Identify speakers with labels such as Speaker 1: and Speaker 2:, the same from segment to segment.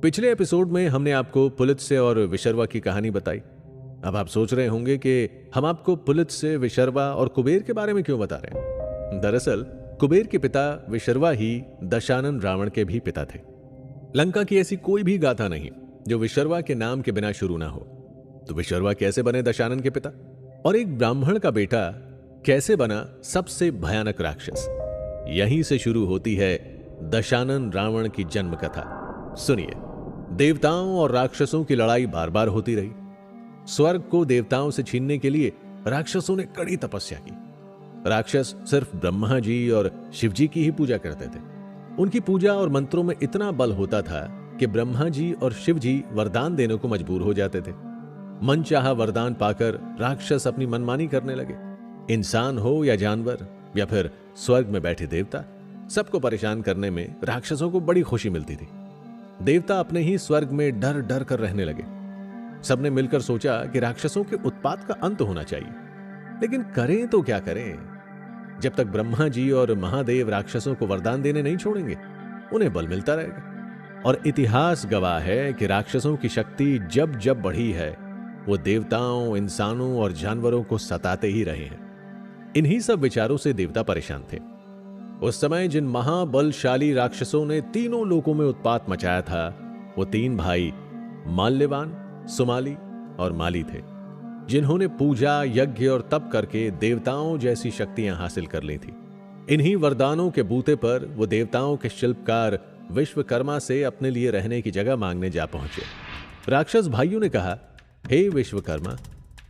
Speaker 1: पिछले एपिसोड में हमने आपको पुलित्से और विशर्वा की कहानी बताई। अब आप सोच रहे होंगे कि हम आपको पुलित्से, विशर्वा और कुबेर के बारे में क्यों बता रहे हैं। दरअसल कुबेर के पिता विशर्वा ही दशानन रावण के भी पिता थे। लंका की ऐसी कोई भी गाथा नहीं जो विशर्वा के नाम के बिना शुरू ना हो। तो विशर्वा कैसे बने दशानन के पिता, और एक ब्राह्मण का बेटा कैसे बना सबसे भयानक राक्षस। यहीं से शुरू होती है दशानन रावण की जन्म कथा। सुनिए। देवताओं और राक्षसों की लड़ाई बार बार होती रही। स्वर्ग को देवताओं से छीनने के लिए राक्षसों ने कड़ी तपस्या की। राक्षस सिर्फ ब्रह्मा जी और शिव जी की ही पूजा करते थे। उनकी पूजा और मंत्रों में इतना बल होता था कि ब्रह्मा जी और शिव जी वरदान देने को मजबूर हो जाते थे। मनचाहा वरदान पाकर राक्षस अपनी मनमानी करने लगे। इंसान हो या जानवर या फिर स्वर्ग में बैठे देवता, सबको परेशान करने में राक्षसों को बड़ी खुशी मिलती थी। देवता अपने ही स्वर्ग में डर डर कर रहने लगे। सबने मिलकर सोचा कि राक्षसों के उत्पात का अंत होना चाहिए, लेकिन करें तो क्या करें। जब तक ब्रह्मा जी और महादेव राक्षसों को वरदान देने नहीं छोड़ेंगे, उन्हें बल मिलता रहेगा। और इतिहास गवाह है कि राक्षसों की शक्ति जब जब बढ़ी है, वो देवताओं, इंसानों और जानवरों को सताते ही रहे हैं। इन्हीं सब विचारों से देवता परेशान थे। उस समय जिन महाबलशाली राक्षसों ने तीनों लोकों में उत्पात मचाया था, वो तीन भाई माल्यवान, सुमाली और माली थे, जिन्होंने पूजा, यज्ञ और तप करके देवताओं जैसी शक्तियां हासिल कर ली थी। इन्हीं वरदानों के बूते पर वो देवताओं के शिल्पकार विश्वकर्मा से अपने लिए रहने की जगह मांगने जा पहुंचे। राक्षस भाइयों ने कहा, हे विश्वकर्मा,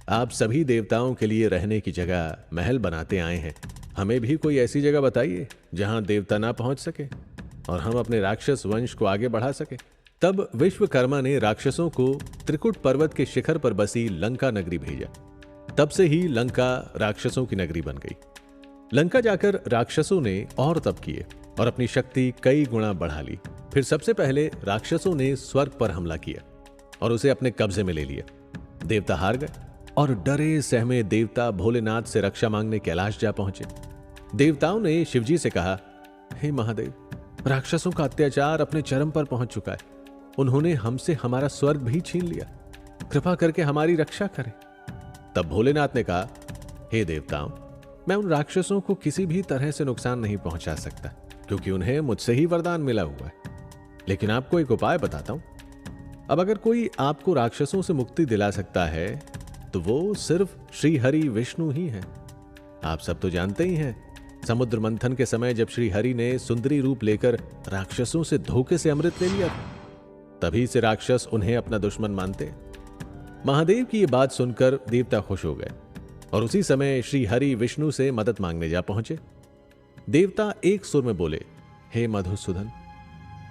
Speaker 1: आप सभी देवताओं के लिए रहने की जगह महल बनाते आए हैं। हमें भी कोई ऐसी जगह बताइए जहां देवता ना पहुंच सके और हम अपने राक्षस वंश को आगे बढ़ा सके। तब विश्वकर्मा ने राक्षसों को त्रिकुट पर्वत के शिखर पर बसी लंका नगरी भेजा। तब से ही लंका राक्षसों की नगरी बन गई। लंका जाकर राक्षसों ने और तप किए और अपनी शक्ति कई गुना बढ़ा ली। फिर सबसे पहले राक्षसों ने स्वर्ग पर हमला किया और उसे अपने कब्जे में ले लिया। देवता हार गए और डरे सहमे देवता भोलेनाथ से रक्षा मांगने कैलाश जा पहुंचे। देवताओं ने शिवजी से कहा, हे महादेव, राक्षसों का अत्याचार अपने चरम पर पहुंच चुका है। उन्होंने हमसे हमारा स्वर्ग भी छीन लिया। कृपा करके हमारी रक्षा करें। तब भोलेनाथ ने कहा, हे देवताओं, मैं उन राक्षसों को किसी भी तरह से नुकसान नहीं पहुंचा सकता, क्योंकि उन्हें मुझसे ही वरदान मिला हुआ है। लेकिन आपको एक उपाय बताता हूं। अब अगर कोई आपको राक्षसों से मुक्ति दिला सकता है तो वो सिर्फ श्री हरि विष्णु ही हैं। आप सब तो जानते ही हैं, समुद्र मंथन के समय जब श्री हरि ने सुंदरी रूप लेकर राक्षसों से धोखे से अमृत ले लिया, तभी से राक्षस उन्हें अपना दुश्मन मानते। महादेव की ये बात सुनकर देवता खुश हो गए और उसी समय श्री हरि विष्णु से मदद मांगने जा पहुंचे। देवता एक सुर में बोले, हे मधुसूदन,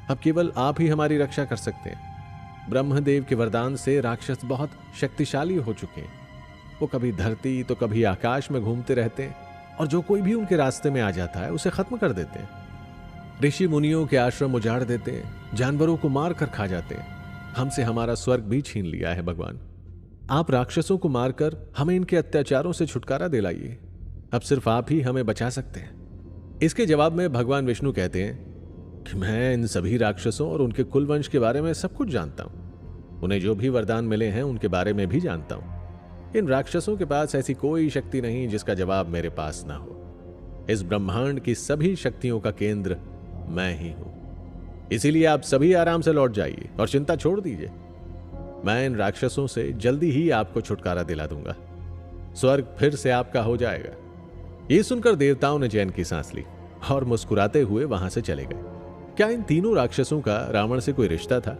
Speaker 1: अब केवल आप ही हमारी रक्षा कर सकते हैं। ब्रह्मदेव के वरदान से राक्षस बहुत शक्तिशाली हो चुके हैं। वो कभी धरती तो कभी आकाश में घूमते रहते हैं और जो कोई भी उनके रास्ते में आ जाता है उसे खत्म कर देते हैं। ऋषि मुनियों के आश्रम उजाड़ देते हैं, जानवरों को मार कर खा जाते हैं। हमसे हमारा स्वर्ग भी छीन लिया है। भगवान, आप राक्षसों को मारकर हमें इनके अत्याचारों से छुटकारा दिलाइए। अब सिर्फ आप ही हमें बचा सकते हैं। इसके जवाब में भगवान विष्णु कहते हैं कि मैं इन सभी राक्षसों और उनके कुल वंश के बारे में सब कुछ जानता हूं। उन्हें जो भी वरदान मिले हैं उनके बारे में भी जानता हूं। इन राक्षसों के पास ऐसी कोई शक्ति नहीं जिसका जवाब मेरे पास ना हो। इस ब्रह्मांड की सभी शक्तियों का केंद्र मैं ही हूं। इसीलिए आप सभी आराम से लौट जाइए और चिंता छोड़ दीजिए। मैं इन राक्षसों से जल्दी ही आपको छुटकारा दिला दूंगा। स्वर्ग फिर से आपका हो जाएगा। ये सुनकर देवताओं ने चैन की सांस ली और मुस्कुराते हुए वहां से चले गए। क्या इन तीनों राक्षसों का रावण से कोई रिश्ता था?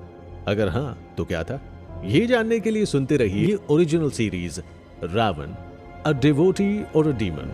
Speaker 1: अगर हां तो क्या था? ये जानने के लिए सुनते रहिए original series Ravan, a devotee और अ डीमन।